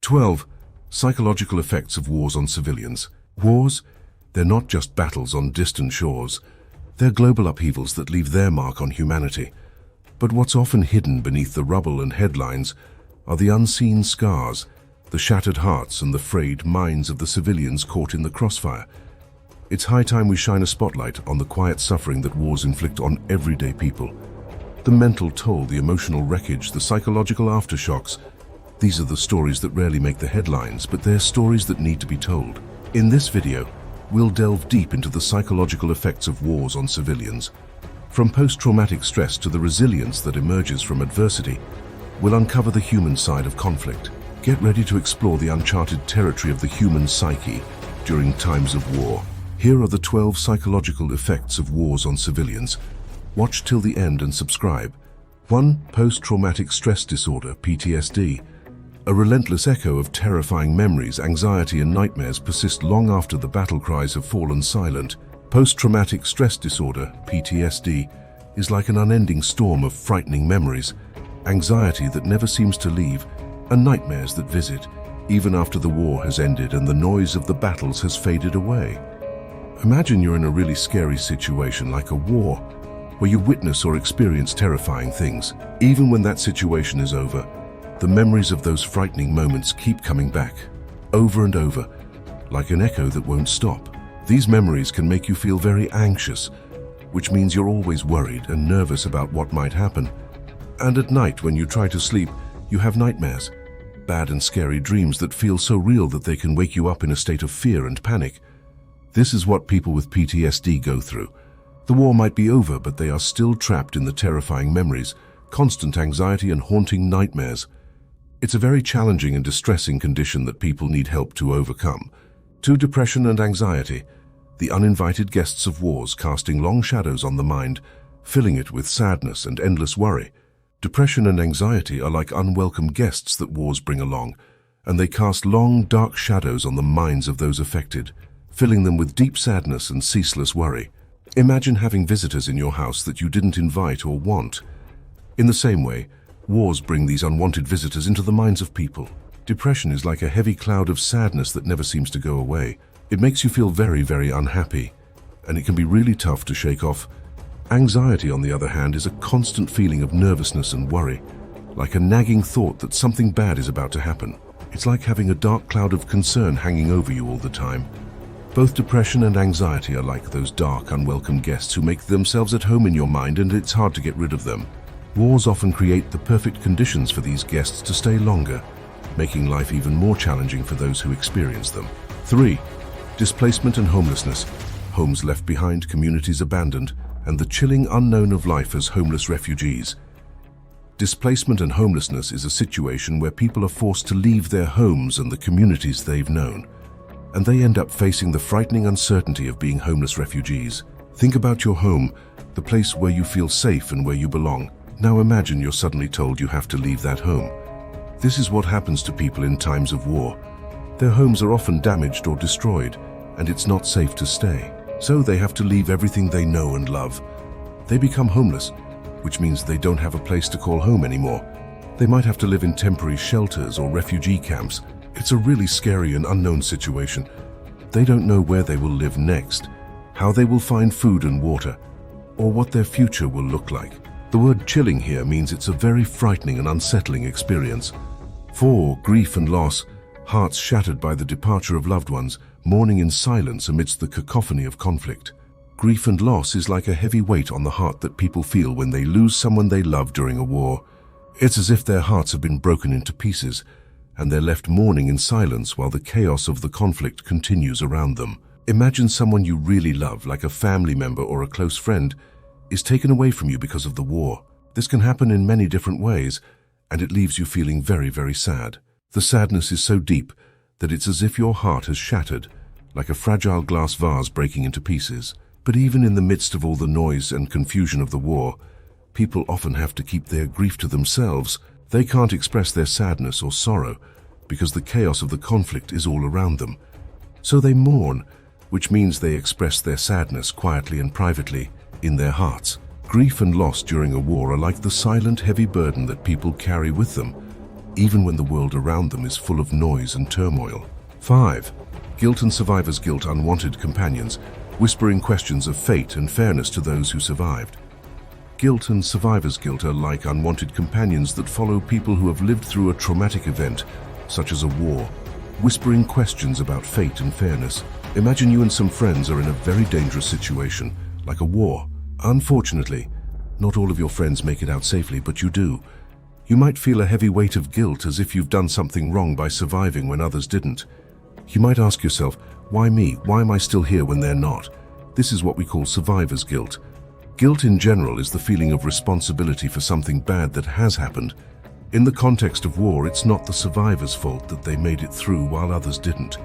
12. Psychological effects of wars on civilians. Wars, they're not just battles on distant shores. They're global upheavals that leave their mark on humanity. But what's often hidden beneath the rubble and headlines are the unseen scars, the shattered hearts and the frayed minds of the civilians caught in the crossfire. It's high time we shine a spotlight on the quiet suffering that wars inflict on everyday people. The mental toll, the emotional wreckage, the psychological aftershocks. These are the stories that rarely make the headlines, but they're stories that need to be told. In this video, we'll delve deep into the psychological effects of wars on civilians. From post-traumatic stress to the resilience that emerges from adversity, we'll uncover the human side of conflict. Get ready to explore the uncharted territory of the human psyche during times of war. Here are the 12 psychological effects of wars on civilians. Watch till the end and subscribe. 1. Post-traumatic stress disorder, PTSD. A relentless echo of terrifying memories, anxiety and nightmares persist long after the battle cries have fallen silent. Post-traumatic stress disorder, PTSD, is like an unending storm of frightening memories, anxiety that never seems to leave, and nightmares that visit, even after the war has ended and the noise of the battles has faded away. Imagine you're in a really scary situation like a war, where you witness or experience terrifying things. Even when that situation is over, the memories of those frightening moments keep coming back, over and over, like an echo that won't stop. These memories can make you feel very anxious, which means you're always worried and nervous about what might happen. And at night, when you try to sleep, you have nightmares, bad and scary dreams that feel so real that they can wake you up in a state of fear and panic. This is what people with PTSD go through. The war might be over, but they are still trapped in the terrifying memories, constant anxiety and haunting nightmares. It's a very challenging and distressing condition that people need help to overcome. 2. Depression and anxiety. The uninvited guests of wars, casting long shadows on the mind, filling it with sadness and endless worry. Depression and anxiety are like unwelcome guests that wars bring along, and they cast long, dark shadows on the minds of those affected, filling them with deep sadness and ceaseless worry. Imagine having visitors in your house that you didn't invite or want. In the same way, wars bring these unwanted visitors into the minds of people. Depression is like a heavy cloud of sadness that never seems to go away. It makes you feel very, very unhappy, and it can be really tough to shake off. Anxiety, on the other hand, is a constant feeling of nervousness and worry, like a nagging thought that something bad is about to happen. It's like having a dark cloud of concern hanging over you all the time. Both depression and anxiety are like those dark, unwelcome guests who make themselves at home in your mind, and it's hard to get rid of them. Wars often create the perfect conditions for these guests to stay longer, making life even more challenging for those who experience them. 3. Displacement and homelessness. Homes left behind, communities abandoned, and the chilling unknown of life as homeless refugees. Displacement and homelessness is a situation where people are forced to leave their homes and the communities they've known, and they end up facing the frightening uncertainty of being homeless refugees. Think about your home, the place where you feel safe and where you belong. Now imagine you're suddenly told you have to leave that home. This is what happens to people in times of war. Their homes are often damaged or destroyed, and it's not safe to stay. So they have to leave everything they know and love. They become homeless, which means they don't have a place to call home anymore. They might have to live in temporary shelters or refugee camps. It's a really scary and unknown situation. They don't know where they will live next, how they will find food and water, or what their future will look like. The word chilling here means it's a very frightening and unsettling experience. 4. Grief and loss. Hearts shattered by the departure of loved ones, mourning in silence amidst the cacophony of conflict. Grief and loss is like a heavy weight on the heart that people feel when they lose someone they love during a war. It's as if their hearts have been broken into pieces, and they're left mourning in silence while the chaos of the conflict continues around them. Imagine someone you really love, like a family member or a close friend, is taken away from you because of the war. This can happen in many different ways, and it leaves you feeling very, very sad. The sadness is so deep that it's as if your heart has shattered, like a fragile glass vase breaking into pieces. But even in the midst of all the noise and confusion of the war, people often have to keep their grief to themselves. They can't express their sadness or sorrow because the chaos of the conflict is all around them. So they mourn, which means they express their sadness quietly and privately in their hearts. Grief and loss during a war are like the silent, heavy burden that people carry with them. even when the world around them is full of noise and turmoil. 5. Guilt and survivor's guilt, unwanted companions, whispering questions of fate and fairness to those who survived. Guilt and survivor's guilt are like unwanted companions that follow people who have lived through a traumatic event, such as a war, whispering questions about fate and fairness. Imagine you and some friends are in a very dangerous situation, like a war. Unfortunately, not all of your friends make it out safely, but you do. You might feel a heavy weight of guilt, as if you've done something wrong by surviving when others didn't. You might ask yourself, why me? Why am I still here when they're not? This is what we call survivor's guilt. Guilt in general is the feeling of responsibility for something bad that has happened. In the context of war, it's not the survivor's fault that they made it through while others didn't.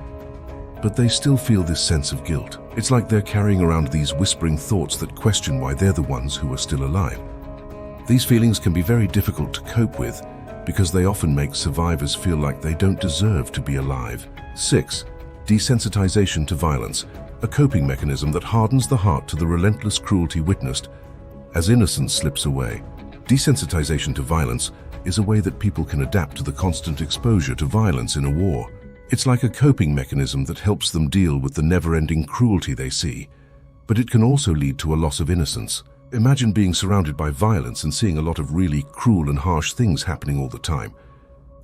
But they still feel this sense of guilt. It's like they're carrying around these whispering thoughts that question why they're the ones who are still alive. These feelings can be very difficult to cope with because they often make survivors feel like they don't deserve to be alive. 6. Desensitization to violence, a coping mechanism that hardens the heart to the relentless cruelty witnessed as innocence slips away. Desensitization to violence is a way that people can adapt to the constant exposure to violence in a war. It's like a coping mechanism that helps them deal with the never-ending cruelty they see, but it can also lead to a loss of innocence. Imagine being surrounded by violence and seeing a lot of really cruel and harsh things happening all the time.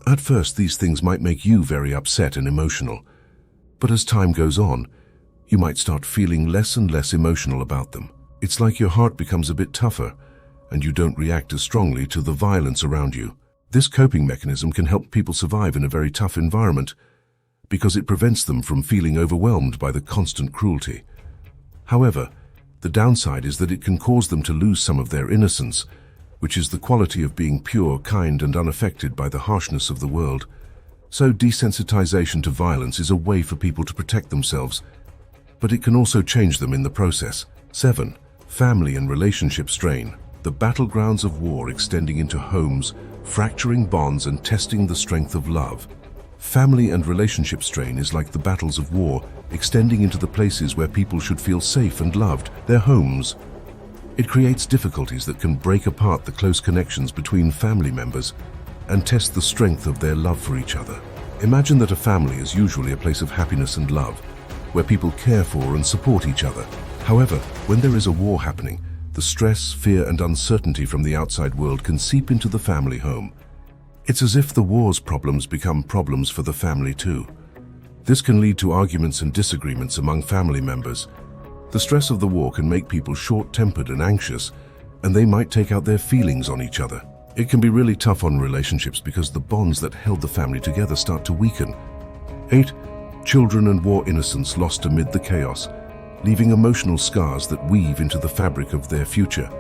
At first, these things might make you very upset and emotional, but as time goes on, you might start feeling less and less emotional about them. It's like your heart becomes a bit tougher, and you don't react as strongly to the violence around you. This coping mechanism can help people survive in a very tough environment, because it prevents them from feeling overwhelmed by the constant cruelty. However, the downside is that it can cause them to lose some of their innocence, which is the quality of being pure, kind, and unaffected by the harshness of the world. So desensitization to violence is a way for people to protect themselves, but it can also change them in the process. 7. Family and relationship strain, the battlegrounds of war extending into homes, fracturing bonds and testing the strength of love. Family and relationship strain is like the battles of war, extending into the places where people should feel safe and loved, their homes. It creates difficulties that can break apart the close connections between family members and test the strength of their love for each other. Imagine that a family is usually a place of happiness and love, where people care for and support each other. However, when there is a war happening, the stress, fear, and uncertainty from the outside world can seep into the family home. It's as if the war's problems become problems for the family too. This can lead to arguments and disagreements among family members. The stress of the war can make people short-tempered and anxious, and they might take out their feelings on each other. It can be really tough on relationships because the bonds that held the family together start to weaken. 8. Children and war innocence lost amid the chaos, leaving emotional scars that weave into the fabric of their future.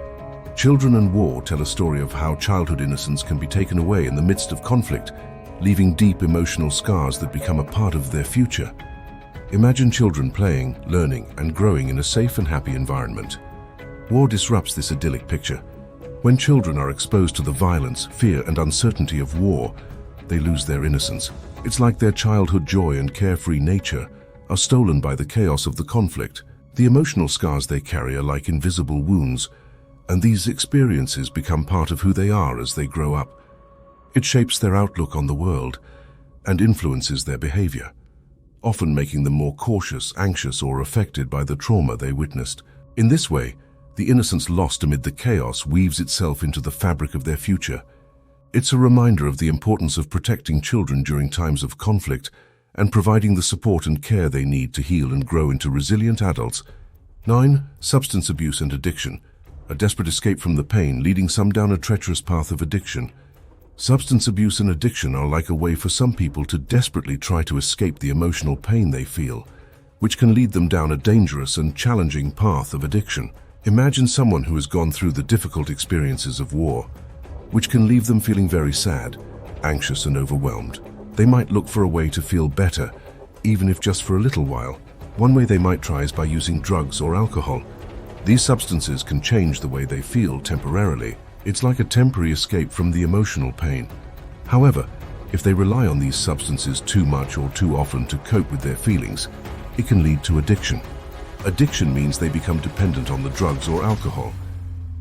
Children and war tell a story of how childhood innocence can be taken away in the midst of conflict, leaving deep emotional scars that become a part of their future. Imagine children playing, learning, and growing in a safe and happy environment. War disrupts this idyllic picture. When children are exposed to the violence, fear, and uncertainty of war, they lose their innocence. It's like their childhood joy and carefree nature are stolen by the chaos of the conflict. The emotional scars they carry are like invisible wounds, and these experiences become part of who they are as they grow up. It shapes their outlook on the world and influences their behavior, often making them more cautious, anxious, or affected by the trauma they witnessed. In this way, the innocence lost amid the chaos weaves itself into the fabric of their future. It's a reminder of the importance of protecting children during times of conflict and providing the support and care they need to heal and grow into resilient adults. 9. Substance abuse and addiction, a desperate escape from the pain, leading some down a treacherous path of addiction. Substance abuse and addiction are like a way for some people to desperately try to escape the emotional pain they feel, which can lead them down a dangerous and challenging path of addiction. Imagine someone who has gone through the difficult experiences of war, which can leave them feeling very sad, anxious, and overwhelmed. They might look for a way to feel better, even if just for a little while. One way they might try is by using drugs or alcohol. These substances can change the way they feel temporarily. It's like a temporary escape from the emotional pain. However, if they rely on these substances too much or too often to cope with their feelings, it can lead to addiction. Addiction means they become dependent on the drugs or alcohol,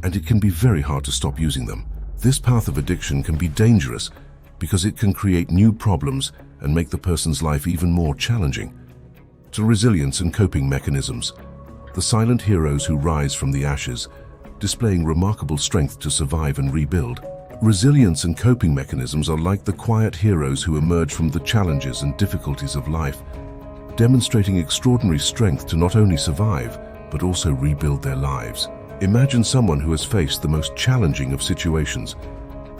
and it can be very hard to stop using them. This path of addiction can be dangerous because it can create new problems and make the person's life even more challenging. To resilience and coping mechanisms, the silent heroes who rise from the ashes, displaying remarkable strength to survive and rebuild. Resilience and coping mechanisms are like the quiet heroes who emerge from the challenges and difficulties of life, demonstrating extraordinary strength to not only survive, but also rebuild their lives. Imagine someone who has faced the most challenging of situations,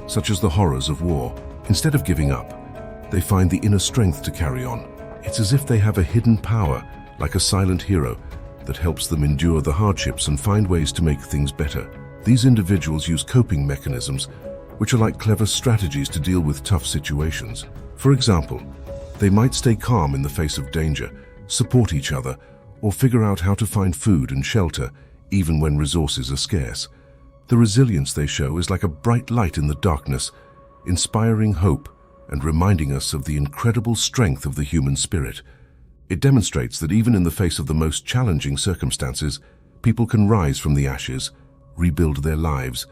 such as the horrors of war. Instead of giving up, they find the inner strength to carry on. It's as if they have a hidden power, like a silent hero, that helps them endure the hardships and find ways to make things better. These individuals use coping mechanisms, which are like clever strategies to deal with tough situations. For example, they might stay calm in the face of danger, support each other, or figure out how to find food and shelter, even when resources are scarce. The resilience they show is like a bright light in the darkness, inspiring hope and reminding us of the incredible strength of the human spirit. It demonstrates that even in the face of the most challenging circumstances, people can rise from the ashes, rebuild their lives,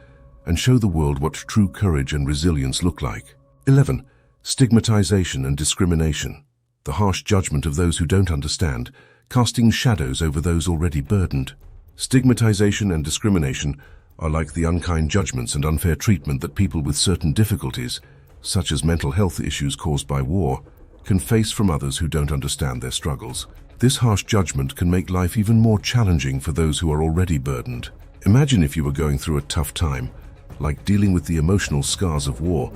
and show the world what true courage and resilience look like. 11. Stigmatization and discrimination. The harsh judgment of those who don't understand, casting shadows over those already burdened. Stigmatization and discrimination are like the unkind judgments and unfair treatment that people with certain difficulties, such as mental health issues caused by war, can face from others who don't understand their struggles. This harsh judgment can make life even more challenging for those who are already burdened. Imagine if you were going through a tough time, like dealing with the emotional scars of war,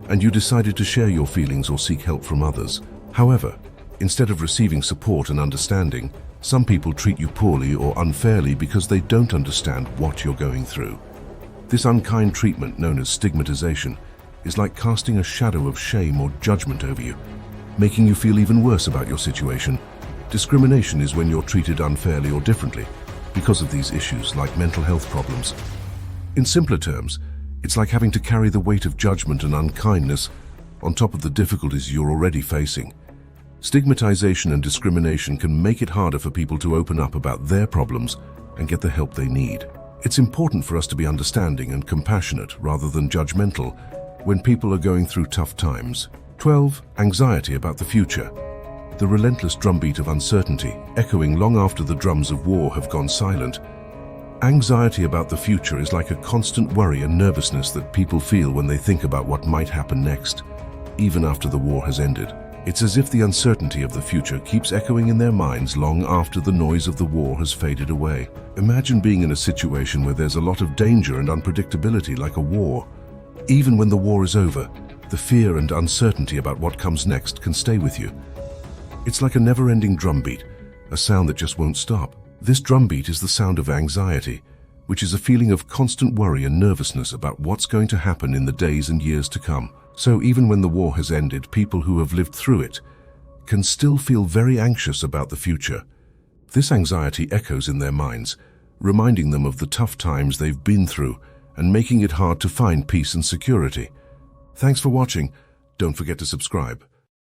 and you decided to share your feelings or seek help from others. However, instead of receiving support and understanding, some people treat you poorly or unfairly because they don't understand what you're going through. This unkind treatment, known as stigmatization, is like casting a shadow of shame or judgment over you, making you feel even worse about your situation. Discrimination is when you're treated unfairly or differently because of these issues, like mental health problems. In simpler terms, it's like having to carry the weight of judgment and unkindness on top of the difficulties you're already facing. Stigmatization and discrimination can make it harder for people to open up about their problems and get the help they need. It's important for us to be understanding and compassionate rather than judgmental when people are going through tough times. 12. Anxiety about the future. The relentless drumbeat of uncertainty, echoing long after the drums of war have gone silent. Anxiety about the future is like a constant worry and nervousness that people feel when they think about what might happen next, even after the war has ended. It's as if the uncertainty of the future keeps echoing in their minds long after the noise of the war has faded away. Imagine being in a situation where there's a lot of danger and unpredictability, like a war. Even when the war is over, the fear and uncertainty about what comes next can stay with you. It's like a never-ending drumbeat, a sound that just won't stop. This drumbeat is the sound of anxiety, which is a feeling of constant worry and nervousness about what's going to happen in the days and years to come. So even when the war has ended, people who have lived through it can still feel very anxious about the future. This anxiety echoes in their minds, reminding them of the tough times they've been through and making it hard to find peace and security. Thanks for watching. Don't forget to subscribe.